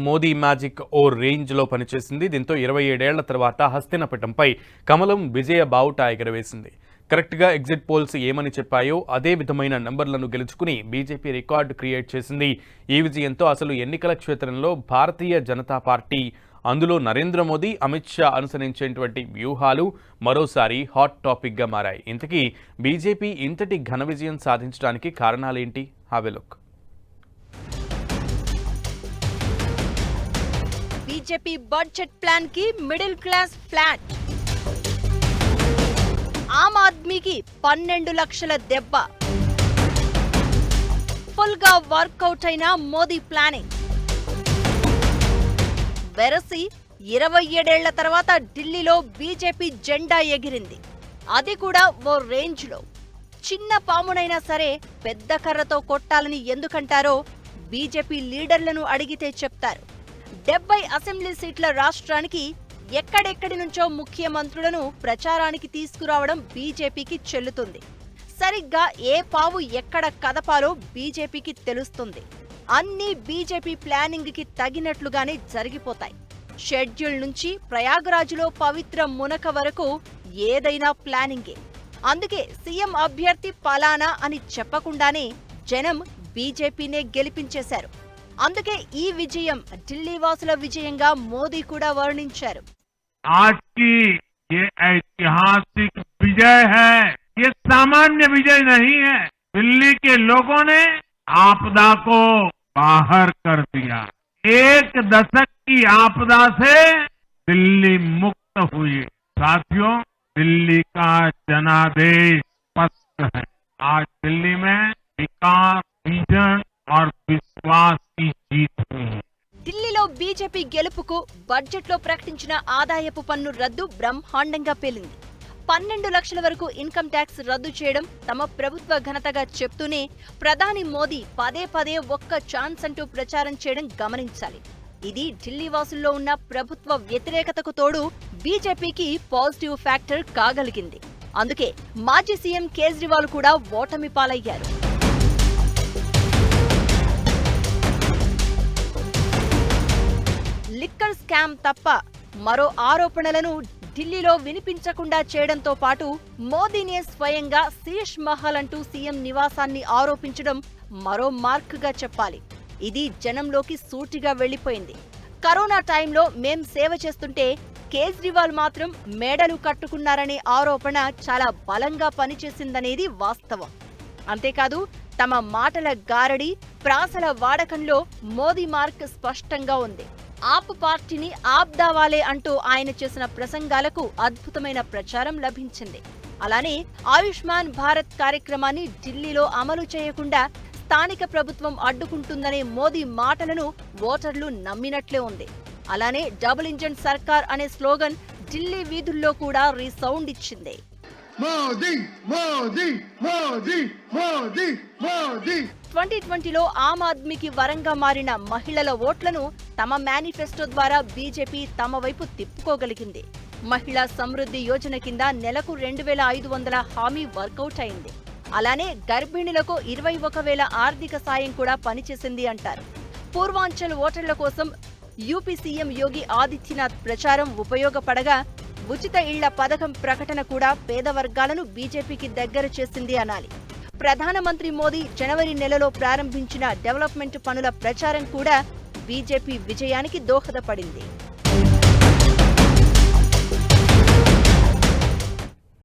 Modi magic ఓ రేంజ్లో పనిచేసింది. దీంతో 27 ఏళ్ల తర్వాత హస్తినపటంపై కమలం విజయ బావుటా ఎగరవేసింది. కరెక్ట్గా ఎగ్జిట్ పోల్స్ ఏమని చెప్పాయో అదే విధమైన నంబర్లను గెలుచుకుని బీజేపీ రికార్డు క్రియేట్ చేసింది. ఈ విజయంతో అసలు ఎన్నికల క్షేత్రంలో భారతీయ జనతా పార్టీ, అందులో నరేంద్ర మోదీ, అమిత్ షా అనుసరించేటువంటి వ్యూహాలు మరోసారి హాట్ టాపిక్గా మారాయి. ఇంతకీ బీజేపీ ఇంతటి ఘన విజయం సాధించడానికి కారణాలేంటి? Have a look. BJP budget plan కి మిడిల్ క్లాస్ ఫ్లాట్, ఆమ్ ఆద్మీకి 12 లక్షల దెబ్బ, ఫుల్ గా వర్కౌట్ అయిన మోదీ ప్లానింగ్. వెరసి 27 ఏళ్ల తర్వాత ఢిల్లీలో బీజేపీ జెండా ఎగిరింది. అది కూడా ఓ రేంజ్ లో. చిన్న పామునైనా సరే పెద్ద కర్రతో కొట్టాలని ఎందుకంటారో బీజేపీ లీడర్లను అడిగితే చెప్తారు. 70 అసెంబ్లీ సీట్ల రాష్ట్రానికి ఎక్కడెక్కడి నుంచో ముఖ్యమంత్రులను ప్రచారానికి తీసుకురావడం బీజేపీకి చెల్లుతుంది. సరిగ్గా ఏ పావు ఎక్కడ కదపాలో బీజేపీకి తెలుస్తుంది. అన్నీ బీజేపీ ప్లానింగ్ కి తగినట్లుగానే జరిగిపోతాయి. షెడ్యూల్ నుంచి ప్రయాగరాజ్లో పవిత్ర మునక వరకు ఏదైనా ప్లానింగే. అందుకే సీఎం అభ్యర్థి పలానా అని చెప్పకుండానే జనం బీజేపీనే గెలిపించేశారు. అందుకే ఈ విజయం ఢిల్లీ వాసుల విజయంగా మోదీ కూడా వర్ణించారు. आज की ये ऐतिहासिक विजय है, ये सामान्य विजय नहीं है। दिल्ली के लोगों ने आपदा को बाहर कर दिया। एक दशक की आपदा से दिल्ली मुक्त हुई। साथियों, दिल्ली का जनादेश स्पष्ट है। आज दिल्ली में विकास, विजन और विश्वास की जीत हुई है। ఢిల్లీలో బీజేపీ గెలుపుకు బడ్జెట్లో ప్రకటించిన ఆదాయపు పన్ను రద్దు బ్రహ్మాండంగా పేలింది. 12 లక్షల వరకు ఇన్కమ్ ట్యాక్స్ రద్దు చేయడం తమ ప్రభుత్వ ఘనతగా చెప్తూనే ప్రధాని మోదీ పదే పదే ఒక్క ఛాన్స్ అంటూ ప్రచారం చేయడం గమనించాలి. ఇది ఢిల్లీ వాసుల్లో ఉన్న ప్రభుత్వ వ్యతిరేకతకు తోడు బీజేపీకి పాజిటివ్ ఫ్యాక్టర్ కాగలిగింది. అందుకే మాజీ సీఎం కేజ్రీవాల్ కూడా ఓటమి పాలయ్యారు. లిక్కర్ స్కామ్ తప్ప మరో ఆరోపణలను ఢిల్లీలో వినిపించకుండా చేయడంతో పాటు మోదీనే స్వయంగా శీష్ మహల్ అంటూ సీఎం నివాసాన్ని ఆరోపించడం మరో మార్క్గా చెప్పాలి. ఇది జనంలోకి సూటిగా వెళ్లిపోయింది. కరోనా టైంలో మేం సేవ చేస్తుంటే కేజ్రీవాల్ మాత్రం మేడలు కట్టుకున్నారనే ఆరోపణ చాలా బలంగా పనిచేసిందనేది వాస్తవం. అంతేకాదు తమ మాటల గారడి, ప్రాసల వాడకంలో మోదీ మార్క్ స్పష్టంగా ఉంది. ఆప్ పార్టీని ఆప్ దావాలే అంటూ ఆయన చేసిన ప్రసంగాలకు అద్భుతమైన ప్రచారం లభించింది. అలానే ఆయుష్మాన్ భారత్ కార్యక్రమాన్ని ఢిల్లీలో అమలు చేయకుండా స్థానిక ప్రభుత్వం అడ్డుకుంటుందనే మోదీ మాటలను ఓటర్లు నమ్మినట్లే ఉంది. అలానే డబుల్ ఇంజన్ సర్కార్ అనే స్లోగన్ ఢిల్లీ వీధుల్లో కూడా రీసౌండ్ ఇచ్చింది. మోదీ మోదీ మోదీ మోదీ మోదీ. 2020లో ఆమ్ ఆద్మీకి వరంగా మారిన మహిళల ఓట్లను తమ మేనిఫెస్టో ద్వారా బీజేపీ తమ వైపు తిప్పుకోగలిగింది. మహిళా సమృద్ధి యోజన కింద నెలకు 2500 హామీ వర్కౌట్ అయింది. అలానే గర్భిణులకు 21,000 ఆర్థిక సాయం కూడా పనిచేసింది అంటారు. పూర్వాంచల్ ఓటర్ల కోసం యూపీ సీఎం యోగి ఆదిత్యనాథ్ ప్రచారం ఉపయోగపడగా ఉచిత ఇళ్ల పథకం ప్రకటన కూడా పేద వర్గాలను బీజేపీకి దగ్గర చేసింది అనాలి. ప్రధానమంత్రి మోదీ జనవరి నెలలో ప్రారంభించిన డెవలప్మెంట్ పనుల ప్రచారం కూడా బీజేపీ విజయానికి దోహదపడింది.